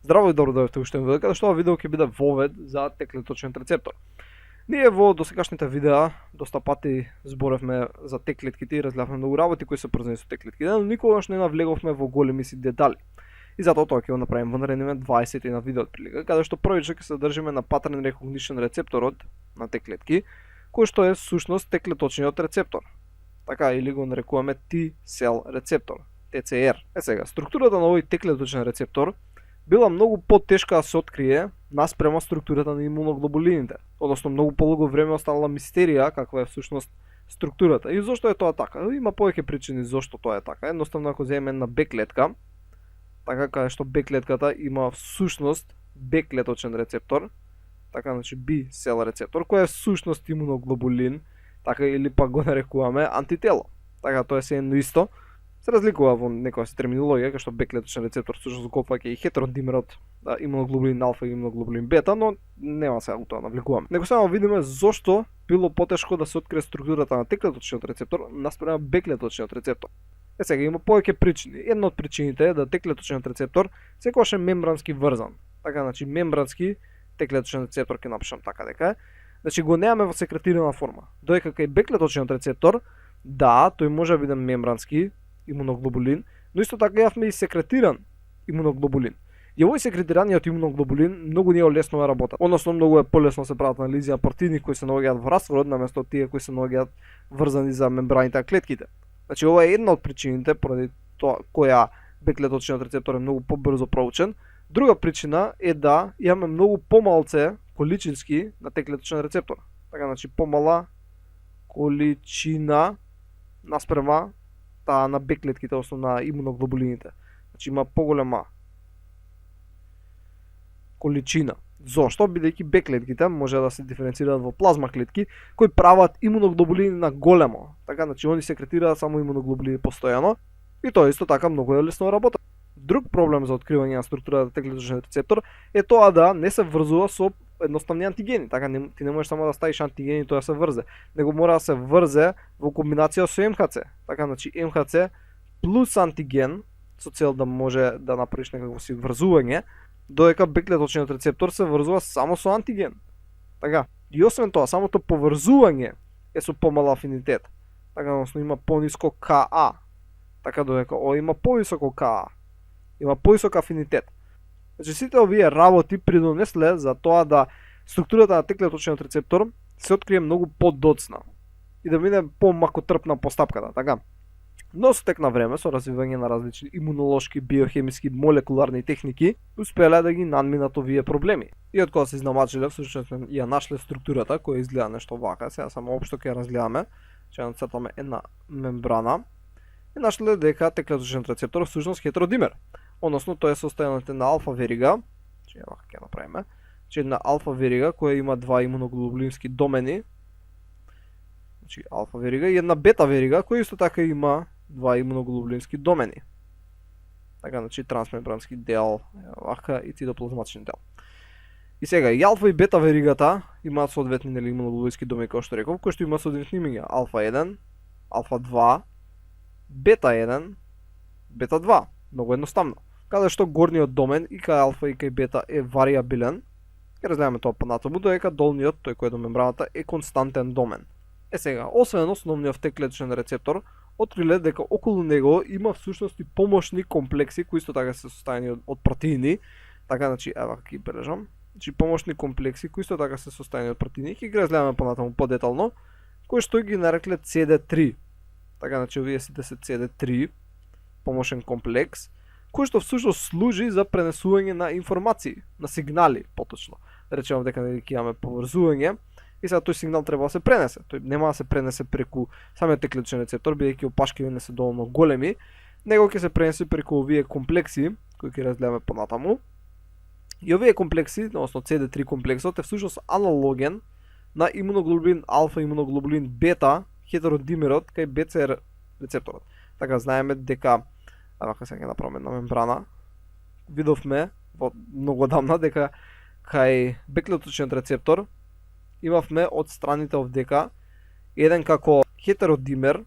Здраво и добро дојдовте уште еден видео, каде што ова видео ќе биде вовед за теклеточниот рецептор. Ние во досегашните видеа доста пати зборевме за теклетките и разгледавме многу работи кои се поврзани со теклетките, но никогаш не навлеговме во големи си детали. И затоа тоа ќе го направиме во наредниве 20 на видео отприлика, каде што првично ќе се држиме на pattern recognition рецепторот на теклетки, кој што е всушност теклеточниот рецептор. Така или го нарекуваме T-cell рецептор, TCR. Сега, структурата на овој теклеточен рецептор била многу потешка да се открие наспрема структурата на имуноглобулините. Односно многу подолго време останала мистерија каква е всушност структурата. И зошто е тоа така? Има повеќе причини зошто тоа е така. Едноставно ако земеме на Б клетка, така каде што Б клетката има всушност Б клеточен рецептор, така значи B cell рецептор, кој е всушност имуноглобулин, така или пак го нарекуваме антитело. Така тоа е се едно исто. Се разликува во некоја си терминологија, кај што Б клеточен рецептор всушност го опфаќа и хетеродимерот, имуноглобулин алфа и имуноглобулин бета, но нема сега го тоа навлегуваме. Него само видиме зошто било потешко да се открие структурата на Т-клеточниот рецептор наспрема Б клеточниот рецептор. Сега има повеќе причини. Една од причините е да Т-клеточниот рецептор секогаш е мембрански врзан. Така, значи мембрански Т-клеточен рецептор ќе напишам така дека е. Значи го немаме во секретирана форма. Додека кај Б клеточниот рецептор, да, тој може да биде мембрански имуноглобулин, но исто така имавме и секретиран имуноглобулин. И овој секретираниот имуноглобулин многу не е лесно да работат. Односно многу е полесно се прават анализи на протеини кои се наоѓаат во растворот наместо тие кои се наоѓаат врзани за мембраните на клетките. Значи ова е една од причините поради тоа која Б клеточниот рецептор е многу побрзо проучен. Друга причина е да имаме многу помалце количински на Т-клеточен рецептор. Така, значи помала количина наспрема таа на Б клетките, односно на имуноглобулините. Значи има поголема количина. Зошто? Бидејќи Б клетките може да се диференцираат во плазма клетки кои прават имуноглобулини на големо. Така, значи они секретираат само имуноглобулини постојано и тоа исто така многу е лесно работа. Друг проблем за откривање на структурата на Т-клеточен рецептор е тоа да не се врзува со едноставни антигени. Така ти не можеш само да ставиш антигени и тоа се врзе. Него мора да се врзе во комбинација со МХЦ. Така, значи МХЦ плюс антиген со цел да може да направиш некакво си врзување, додека Б клеточниот рецептор се врзува само со антиген. Така, и освен тоа, самото поврзување е со помал афинитет. Така, односно има пониско КА. Така, додека ова има повисоко КА. Има повисок афинитет. Значи сите овие работи придонесле за тоа да структурата на Т-клеточниот рецептор се открие многу подоцна и да биде помакотрпна постапката, така. Но со тек на време, со развивање на различни имунолошки, биохемиски, молекуларни техники, успеле да ги надминат овие проблеми. И од кога се изнамачиле, всушност ја нашле структурата која изгледа нешто вака, сега само општо ќе разгледаме, ќе нацртаме една мембрана и нашле дека Т-клеточниот рецептор всушност хетеродимер. Односно тоа е состојаното на алфа верига, че вака ќе направиме, че една алфа верига која има два имуноглобулински домени, значи алфа верига и една бета верига која исто така има два имуноглобулински домени. Така, значи трансмембрански дел, вака и цитоплазматичен дел. И сега и алфа и бета веригата имаат соодветни имуноглобулински домени, како што реков, кои што имаат соодветни имиња: алфа 1, алфа 2, бета 1, бета 2. Многу едноставно. Каде што горниот домен и кај алфа и кај бета е вариабилен, ќе разгледаме тоа понатаму, додека долниот, тој кој е до мембраната, е константен домен. Сега, освен основниот Т-клеточен рецептор, откриле дека околу него има всушност и помошни комплекси кои исто така се состојани од протеини. Така, значи, ева ќе ги бележам. Значи помошни комплекси кои исто така се состојани од протеини, ќе ги разгледаме понатаму подетално, кои што ги нарекле CD3. Така, значи, овие сите се CD3, помошен комплекс, кој што всушност служи за пренесување на информации, на сигнали, поточно. Да речеме дека ќе имаме поврзување и сега тој сигнал треба да се пренесе. Тој нема да се пренесе преку самиот Т-клеточен рецептор, бидејќи опашките не се доволно големи, него ќе се пренесе преку овие комплекси кои ќе разгледаме понатаму. И овие комплекси, односно CD3 комплексот е всушност аналоген на имуноглобулин алфа и имуноглобулин бета хетеродимерот кај БЦР рецепторот. Така знаеме дека вака сега ќе направиме една мембрана. Видовме во многу одамна дека кај Б клеточниот рецептор имавме од страните овдека еден како хетеродимер,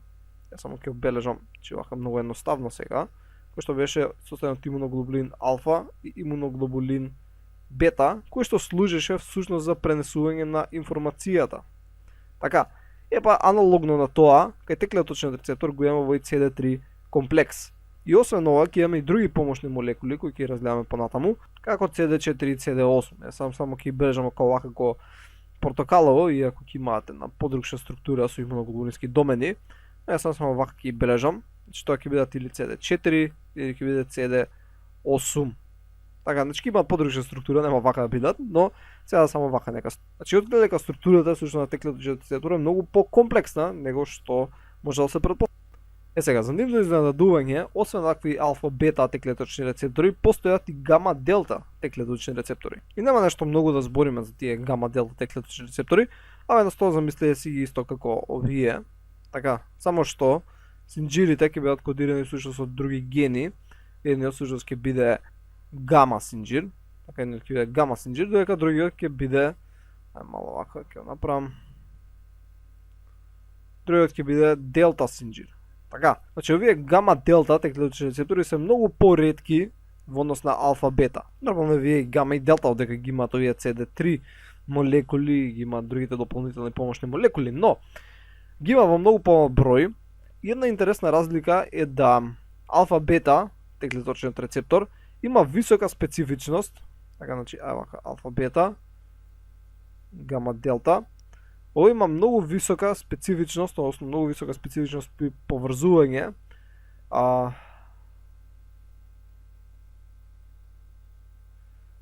ја само ќе обележам, че вака многу едноставно сега, кој што беше состојан од имуноглобулин алфа и имуноглобулин бета, кој што служеше всушност за пренесување на информацијата. Така, аналогно на тоа, кај теклеточниот рецептор го имаме овој CD3 комплекс. И освен ова, ќе имаме и други помошни молекули кои ќе разгледаме понатаму, како CD4 и CD8. Само ќе бележам како портокалово, иако ќе имаат една подрugша структура со имуноглобулински домени. Само вака ќе бележам, значи тоа ќе бидат или CD4 или ќе биде CD8. Така, значи ќе имаат подрugша структура, нема вака да бидат, но сега само вака нека. Значи одгледа дека структурата всушност на теклеточниот рецептор е многу покомплексна него што може да се предположи. Сега, за нивно изненадување, освен вакви алфа-бета теклеточни рецептори, постојат и гама-делта теклеточни рецептори. И нема нешто многу да збориме за тие гама-делта теклеточни рецептори, а едноставно замислете си ги исто како овие. Така, само што синџирите ќе бидат кодирани всушност од други гени. Едниот всушност ќе биде гама синџир, така едниот ќе биде гама синџир, додека другиот ќе биде мало вака ќе го направам. Другиот ќе биде делта синџир. Така, значи овие гама-делта теклеточни рецептори се многу поретки во однос на алфа-бета. Нормално вие гама и делта одека ги имаат овие CD3 молекули, ги имаат другите дополнителни помошни молекули, но ги има во многу помал број. И една интересна разлика е да алфа-бета теклеточниот рецептор има висока специфичност, така значи алфа-бета, гама-делта. Ово има многу висока специфичност, односно многу висока специфичност при поврзување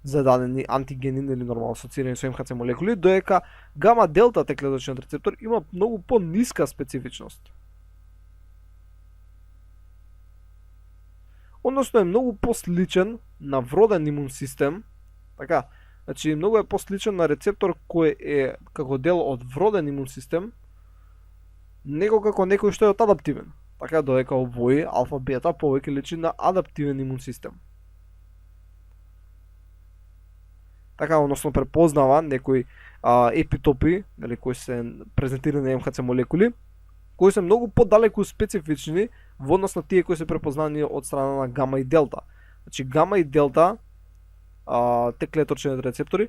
за дадени антигени или нормално асоцирани со МХЦ молекули, додека гама-делта теклеточниот рецептор има многу по-ниска специфичност. Односно е многу посличен на вроден имун систем, така. Значи, многу е посличен на рецептор кој е како дел од вроден имун систем, него како некој што е од адаптивен. Така, додека овој алфа-бета повеќе личи на адаптивен имун систем. Така, односно препознава некои епитопи, кои се презентирани на МХЦ молекули, кои се многу подалеку специфични во однос на тие кои се препознани од страна на гама и делта. Значи, гама и делта теклеточните рецептори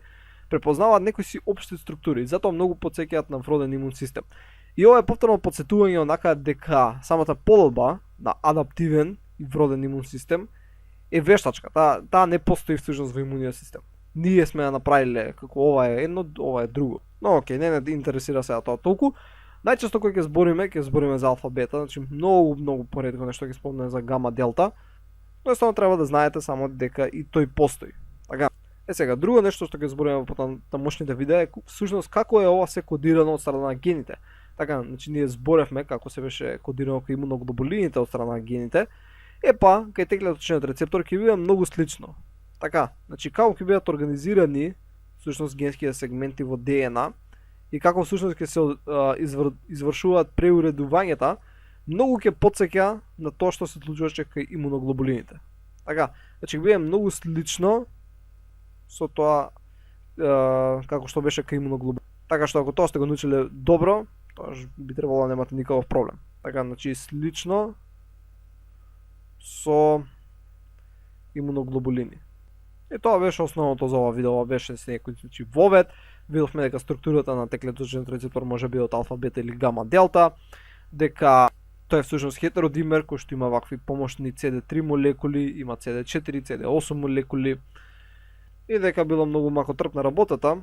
препознаваат некои си општи структури, затоа многу потсеќаат на вроден имун систем. И ова е повторно потсетување онака дека самата подолба на адаптивен и вроден имун систем е вештачка. Таа не постои всушност во имуниот систем. Ние сме ја направиле како ова е едно, ова е друго. Но окей, не интересира сега тоа толку. Најчесто кога ќе збориме за алфа-бета, значи многу поретко нешто ќе спомнеме за гама-делта. Но само треба да знаете само дека и тој постои. Така. Сега, друго нешто што ќе збориме во потамошните видеа е всушност како е ова се кодирано од страна на гените. Така, значи ние зборевме како се беше кодирано кај имуноглобулините од страна на гените. Кај теклеточниот рецептор ќе биде многу слично. Така, значи како ќе бидат организирани всушност генските сегменти во ДНА и како всушност ќе се извршуваат преуредувањата, многу ќе потсеќа на тоа што се случуваше кај имуноглобулините. Така, значи ќе биде многу слично со тоа како што беше кај имуноглобулините. Така што ако тоа сте го научиле добро, тоа би требало да немате никаков проблем. Така, значи слично со имуноглобулини. И тоа беше основното за ова видео, ова беше се некој случај вовед. Видовме дека структурата на теклеточниот рецептор може би од алфа, бета или гама, делта, дека тој е всушност хетеродимер кој што има вакви помошни CD3 молекули, има CD4, CD8 молекули и дека било многу макотрпна работата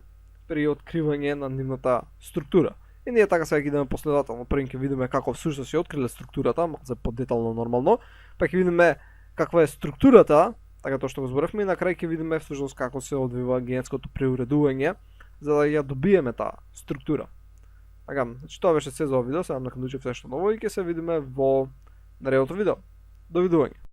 при откривање на нивната структура. И ние така сега идеме последователно. Прво ќе видиме како всушност ја откриле структурата, за подетално нормално, па ќе видиме каква е структурата, така тоа што го зборевме, и на крај ќе видиме всушност како се одвива генетското преуредување за да ја добиеме таа структура. Така, значи тоа беше се за ова видео, се надам дека научивте нешто ново и ќе се видиме во наредното видео. Довидување.